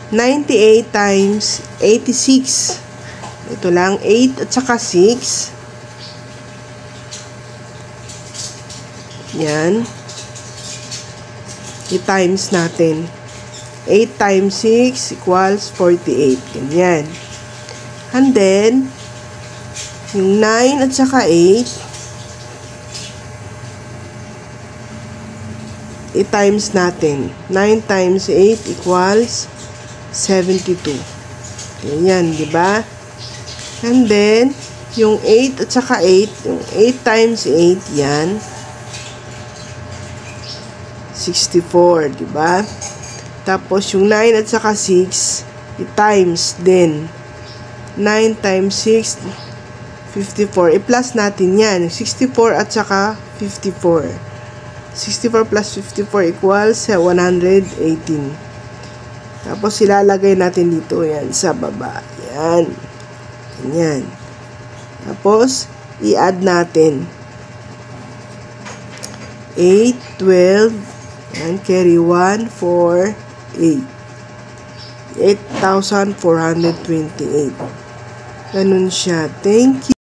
98 times 86. Ito lang, 8 at saka 6. Yan. I-times natin. 8 times 6 equals 48. Ganyan. And then, yung 9 at saka 8, i-times natin. 9 times 8 equals 72. Ganyan, di ba? And then, yung 8 at saka 8, yung 8 times 8, yan. 64, di ba? Tapos, yung 9 at saka 6, i-times din. 9 times 6, 54. I-plus natin yan. 64 at saka 54. 64 plus 54 equals 118. Tapos, ilalagay natin dito yan sa baba. Yan. Yan. Tapos, i-add natin. 8, 12, yan, carry 1, 4, 8. 8,428. Ganun siya. Thank you.